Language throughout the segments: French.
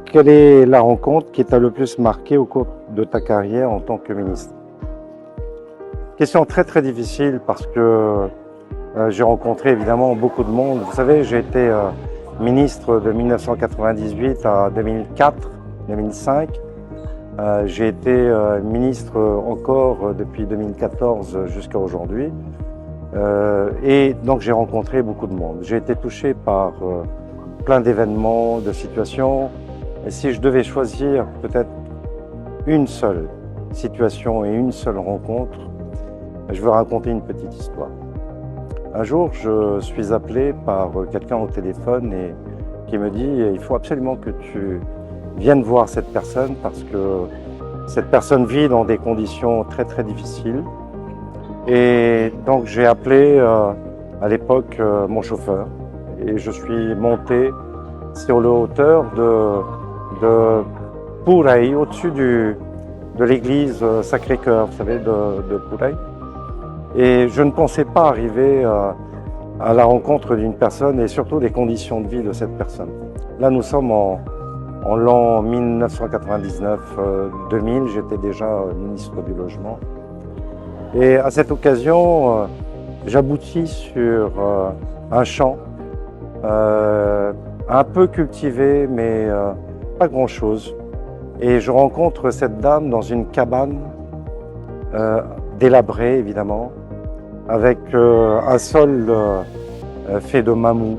Quelle est la rencontre qui t'a le plus marqué au cours de ta carrière en tant que ministre? Question très très difficile parce que j'ai rencontré évidemment beaucoup de monde. Vous savez, j'ai été ministre de 1998 à 2004, 2005. J'ai été ministre encore depuis 2014 jusqu'à aujourd'hui. Et donc j'ai rencontré beaucoup de monde. J'ai été touché par plein d'événements, de situations. Et si je devais choisir peut-être une seule situation et une seule rencontre, je veux raconter une petite histoire. Un jour, je suis appelé par quelqu'un au téléphone et qui me dit « Il faut absolument que tu viennes voir cette personne parce que cette personne vit dans des conditions très très difficiles. » Et donc j'ai appelé à l'époque mon chauffeur et je suis monté sur la hauteur de Pouray, au-dessus de l'église Sacré-Cœur, vous savez, de Pouray. Et je ne pensais pas arriver à la rencontre d'une personne et surtout des conditions de vie de cette personne. Là, nous sommes en l'an 1999-2000, j'étais déjà ministre du Logement. Et à cette occasion, j'aboutis sur un champ un peu cultivé, mais pas grand-chose. Et je rencontre cette dame dans une cabane délabrée, évidemment, avec un sol fait de mamou.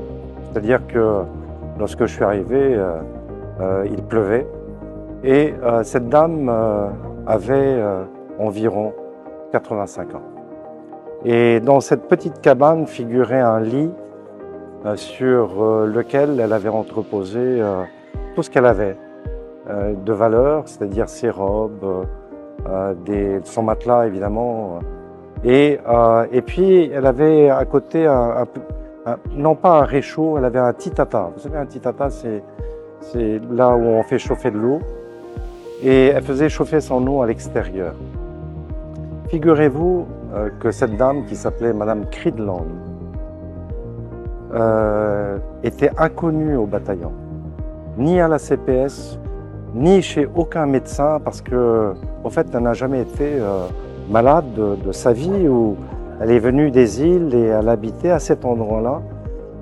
C'est-à-dire que lorsque je suis arrivé, il pleuvait. Et cette dame avait environ 85 ans. Et dans cette petite cabane figurait un lit sur lequel elle avait entreposé tout ce qu'elle avait de valeur, c'est-à-dire ses robes, son matelas évidemment. Et puis elle avait à côté non pas un réchaud, elle avait un titata. Vous savez, un titata, c'est là où on fait chauffer de l'eau. Et elle faisait chauffer son eau à l'extérieur. Figurez-vous que cette dame qui s'appelait Madame Cridland était inconnue au bataillon, ni à la CPS, ni chez aucun médecin, parce que, en fait, elle n'a jamais été malade de sa vie, où elle est venue des îles et elle habitait à cet endroit-là,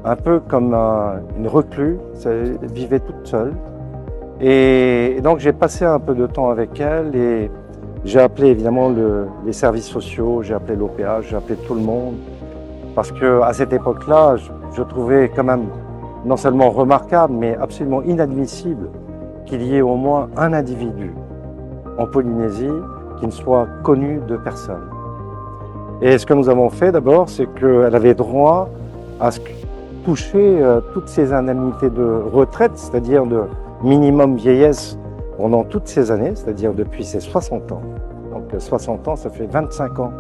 un peu comme une recluse, elle vivait toute seule. Et donc j'ai passé un peu de temps avec elle et j'ai appelé évidemment les services sociaux, j'ai appelé l'OPH, j'ai appelé tout le monde, parce qu'à cette époque-là, je trouvais quand même non seulement remarquable, mais absolument inadmissible qu'il y ait au moins un individu en Polynésie qui ne soit connu de personne. Et ce que nous avons fait d'abord, c'est qu'elle avait droit à toucher toutes ces indemnités de retraite, c'est-à-dire de minimum vieillesse pendant toutes ces années, c'est-à-dire depuis ses 60 ans. Donc 60 ans, ça fait 25 ans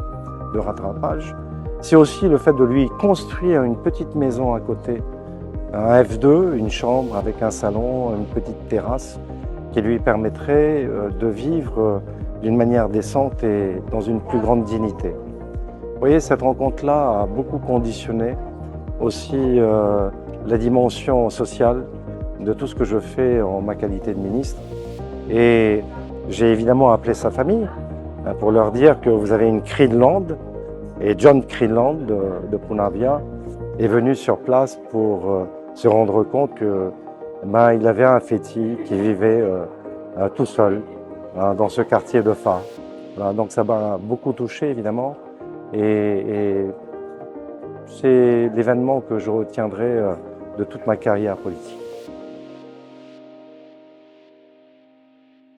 de rattrapage. C'est aussi le fait de lui construire une petite maison à côté, un F2, une chambre avec un salon, une petite terrasse, qui lui permettrait de vivre d'une manière décente et dans une plus grande dignité. Vous voyez, cette rencontre-là a beaucoup conditionné aussi la dimension sociale de tout ce que je fais en ma qualité de ministre. Et j'ai évidemment appelé sa famille pour leur dire que vous avez une Cridland, et John Cridland de Punavia est venu sur place pour se rendre compte que il avait un fétis qui vivait tout seul dans ce quartier de Fa. Voilà, donc ça m'a beaucoup touché évidemment, et c'est l'événement que je retiendrai de toute ma carrière politique.